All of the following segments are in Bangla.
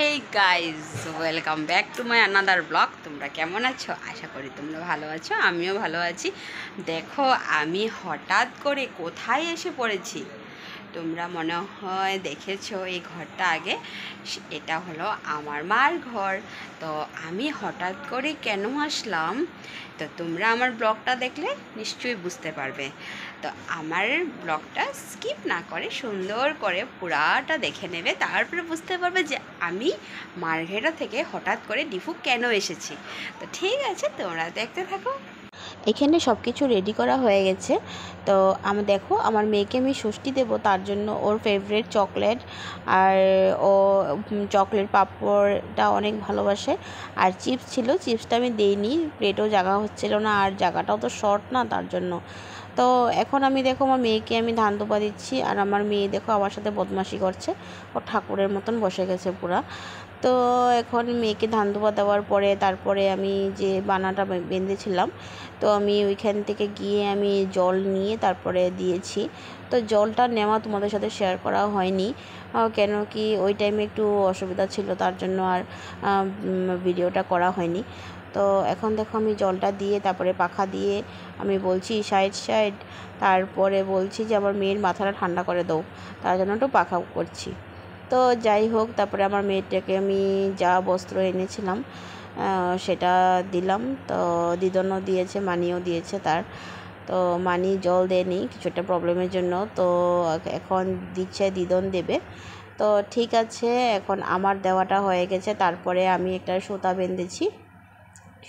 Hey guys, welcome back to my another blog. তোমরা কেমন আছো? আশা করি তোমরা ভালো আছো, আমিও ভালো আছি। দেখো, আমি হঠাৎ করে কোথায় এসে পড়েছি। তোমরা মনে হয় দেখেছো এই ঘরটা আগে। এটা হলো আমার মার ঘর। তো আমি হঠাৎ করে কেন আসলাম, তো তোমরা আমার ব্লগটা দেখলে নিশ্চয়ই বুঝতে পারবে। তো আমার ব্লগটা স্কিপ না করে সুন্দর করে পুরাটা দেখে নেবে, তারপরে বুঝতে পারবে যে আমি মার্ঘেরা থেকে হঠাৎ করে ডিফু কেন এসেছি। তো ঠিক আছে, তোমরা দেখতে থাকো। এখানে সব কিছু রেডি করা হয়ে গেছে। তো দেখো, আমার মেয়েকে আমি ষষ্ঠী দেবো, তার জন্য ওর ফেভারিট চকলেট, আর ও চকলেট পাঁপড়টা অনেক ভালোবাসে। আর চিপস ছিল, চিপসটা আমি দেইনি, প্লেটও জায়গা হচ্ছিল না, আর জায়গাটাও তো শর্ট না, তার জন্য। তো এখন আমি দেখো আমার মেয়েকে আমি ধান ধোপা দিচ্ছি, আর আমার মেয়ে দেখো আমার সাথে বদমাশি করছে, ও ঠাকুরের মতন বসে গেছে পুরা। তো এখন মেয়েকে ধান ধোপা দেওয়ার পরে তারপরে আমি যে বানাটা বেঁধেছিলাম, তো আমি ওইখান থেকে গিয়ে আমি জল নিয়ে তারপরে দিয়েছি। তো জলটা নেওয়া তোমাদের সাথে শেয়ার করা হয়নি, কেন কি ওই টাইমে একটু অসুবিধা ছিল, তার জন্য আর ভিডিওটা করা হয়নি। তো এখন দেখো আমি জলটা দিয়ে তারপরে পাখা দিয়ে আমি বলছি সাইড সাইড, তারপরে বলছি যে আমার মেয়ের মাথাটা ঠান্ডা করে দাও, তার জন্য একটু পাখা করছি। তো যাই হোক, তারপরে আমার মেয়েটাকে আমি যা বস্ত্র এনেছিলাম সেটা দিলাম। তো দিদনও দিয়েছে, মানিও দিয়েছে তার। তো মানি জল দেয়নি কিছু একটা প্রবলেমের জন্য, তো এখন দিচ্ছে, দিদন দেবে। তো ঠিক আছে, এখন আমার দেওয়াটা হয়ে গেছে। তারপরে আমি একটা সুতা বেঁধেছি।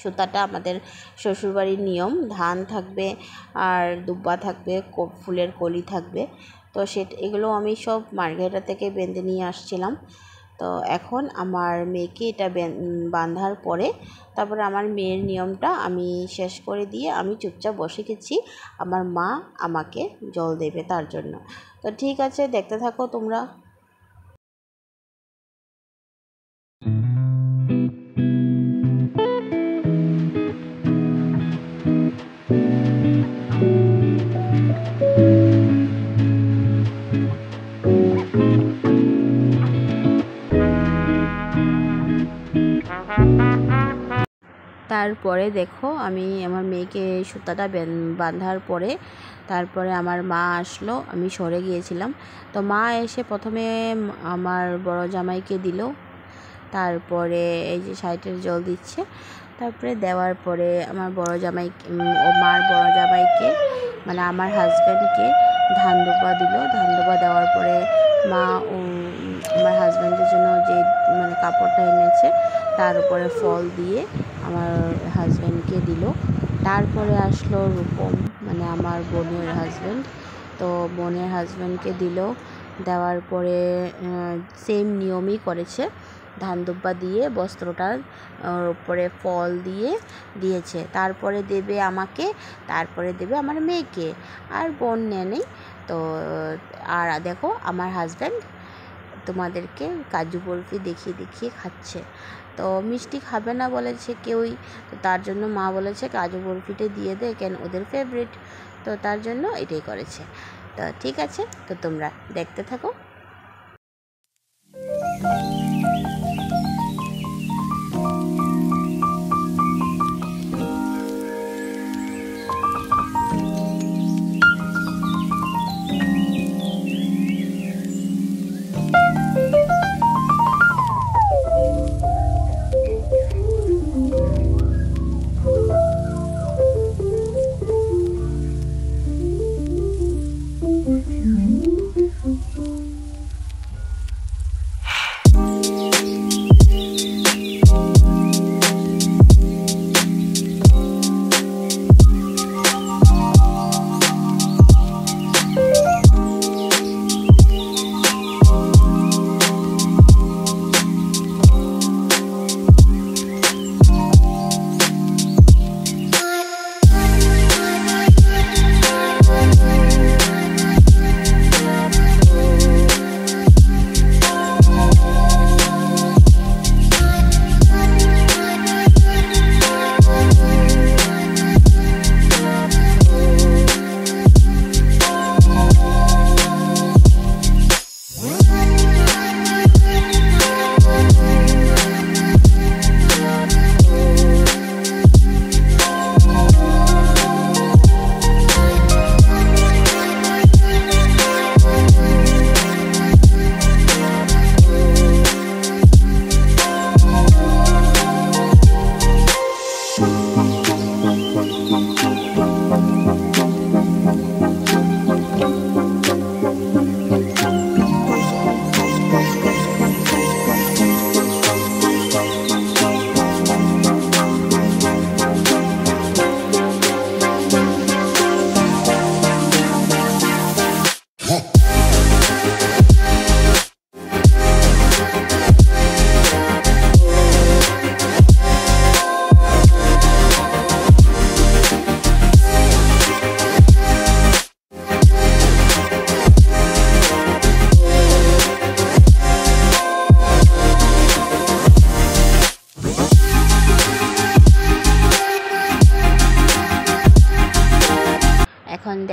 সুতাটা আমাদের শ্বশুরবাড়ির নিয়ম, ধান থাকবে আর দুব্বা থাকবে, ফুলের কলি থাকবে। তো এগুলো আমি সব মার্ঘেরা থেকে বেঁধে নিয়ে আসছিলাম। তো এখন আমার মেয়েকে এটা বাঁধার পরে তারপরে আমার মেয়ের নিয়মটা আমি শেষ করে দিয়ে আমি চুপচাপ বসে গেছি, আমার মা আমাকে জল দেবে তার জন্য। তো ঠিক আছে, দেখতে থাকো তোমরা। তারপরে দেখো, আমি আমার মেয়েকে সুতাটা বাঁধার পরে তারপরে আমার মা আসলো, আমি সরে গিয়েছিলাম। তো মা এসে প্রথমে আমার বড় জামাইকে দিল, তারপরে এই যে সাইটের জল দিচ্ছে, তারপরে দেওয়ার পরে আমার বড় জামাই ও মার বড় জামাইকে মানে আমার হাজব্যান্ডকে ধান ধোপা দিল। ধান ধোপা দেওয়ার পরে মা আমার হাজব্যান্ডের জন্য যে মানে কাপড়টা এনেছে তার উপরে ফল দিয়ে আমার হাজব্যান্ডকে দিল। তারপরে আসলো রূপম, মানে আমার বোনের হাজব্যান্ড, তো বোনের হাজব্যান্ডকে দিল। দেওয়ার পরে সেম নিয়মই করেছে, ধান দুব্বা দিয়ে বস্ত্রটার উপরে ফল দিয়ে দিয়েছে। তারপরে দেবে আমাকে, তারপরে দেবে আমার মেয়েকে, আর বোন নেই। তো আর দেখো আমার হাজব্যান্ড তোমাদেরকে কাজু বরফি দেখিয়ে দেখিয়ে খাচ্ছে। তো মিষ্টি খাবে না বলেছে কেউই, তো তার জন্য মা বলেছে কাজু বরফিটা দিয়ে দে, কেন ওদের ফেভারিট, তো তার জন্য এটাই করেছে। তো ঠিক আছে, তো তোমরা দেখতে থাকো।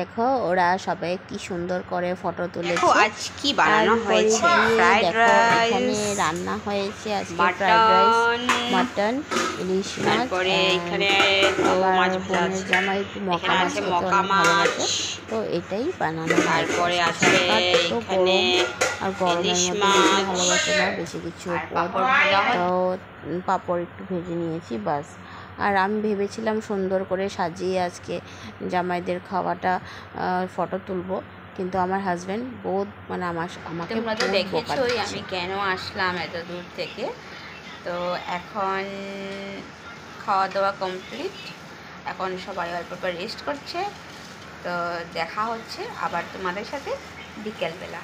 দেখো ওরা সবাই কি সুন্দর করে ফটো তুলেছে। আজ কি বানানো হয়েছে? ফ্রাইড এখানে রাইস, রান্না হয়েছে আজকে ফ্রাইড রাইস, মাটন, ইলিশ মাছ। তারপরে এখানে তো আমার মাছ ভাজা বোনের আছে, জামাই একটু মকা এখানে মাছ আছে খেতে মকা অনেক মাছ, ভালোবাসে, তো এটাই বানানো হয়েছে। তারপরে আছে তো এখানে গরম, আর গরমের ইলিশ মধ্যে বেশি মাছ, ভালোবাসে না বেশি কিছু আর পাঁপড় ভাজা তো পাঁপড় একটু ভেজে নিয়েছি বাস। আর আমি ভেবেছিলাম সুন্দর করে সাজিয়ে আজকে জামাইদের খাওয়াটা ফটো তুলবো, কিন্তু আমার হাজব্যান্ড বহুত মানে আমাকে তোমরা তো বহুত বকা দেখেছোই দিচ্ছে। আমি কেন আসলাম এত দূর থেকে। তো এখন খাওয়া দাওয়া কমপ্লিট, এখন সবাই অল্প রেস্ট করছে। তো দেখা হচ্ছে আবার তোমাদের সাথে বিকেলবেলা।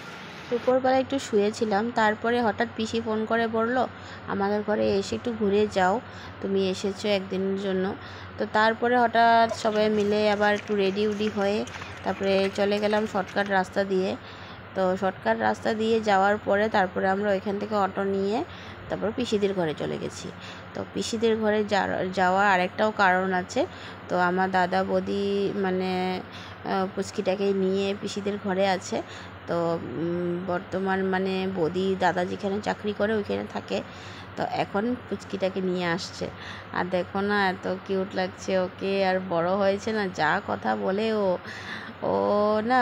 দুপুরবেলা একটু শুয়েছিলাম, তারপরে হঠাৎ পিসি ফোন করে বললো আমাদের ঘরে এসে একটু ঘুরে যাও, তুমি এসেছো একদিনের জন্য। তো তারপরে হঠাৎ সবাই মিলে আবার একটু রেডি উডি হয়ে তারপরে চলে গেলাম শর্টকাট রাস্তা দিয়ে। তো শর্টকাট রাস্তা দিয়ে যাওয়ার পরে তারপরে আমরা ওইখান থেকে অটো নিয়ে তারপর পিসিদের ঘরে চলে গেছি। তো পিসিদের ঘরে যাওয়া আরেকটাও কারণ আছে। তো আমার দাদা বৌদি মানে পুচকিটাকে নিয়ে পিসিদের ঘরে আছে। তো বর্তমান মানে বৌদি দাদা যেখানে চাকরি করে ওইখানে থাকে, তো এখন পুচকিটাকে নিয়ে আসছে। আর দেখো না এত কিউট লাগছে ওকে, আর বড় হয়েছে না, যা কথা বলে ও না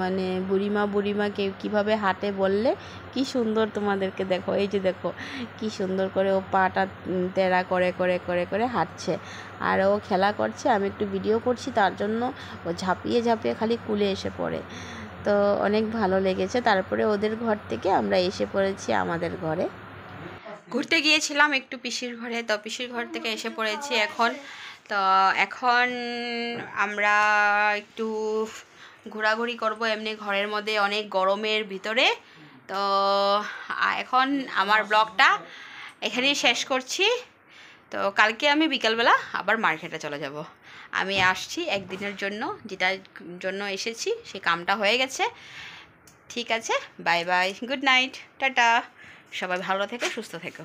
মানে বুড়িমা কীভাবে হাঁটে বললে কি সুন্দর, তোমাদেরকে দেখো এই যে দেখো কি সুন্দর করে ও পাটা তেড়া করে করে করে করে হাঁটছে, আর ও খেলা করছে, আমি একটু ভিডিও করছি তার জন্য ও ঝাঁপিয়ে ঝাঁপিয়ে খালি কুলে এসে পড়ে। তো অনেক ভালো লেগেছে। তারপরে ওদের ঘর থেকে আমরা এসে পড়েছি আমাদের ঘরে। ঘুরতে গিয়েছিলাম একটু পিসির ঘরে, তো পিসির ঘর থেকে এসে পড়েছি এখন। তো এখন আমরা একটু ঘোরাঘুরি করব এমনি ঘরের মধ্যে অনেক গরমের ভিতরে। তো এখন আমার ব্লগটা এখানেই শেষ করছি। তো কালকে আমি বিকালবেলা আবার মার্কেটে চলে যাব। আমি আসছি একদিনের জন্য, যেটার জন্য এসেছি সেই কামটা হয়ে গেছে। ঠিক আছে, bye bye, good night, tata. সবাই ভালো থেকো, সুস্থ থেকো।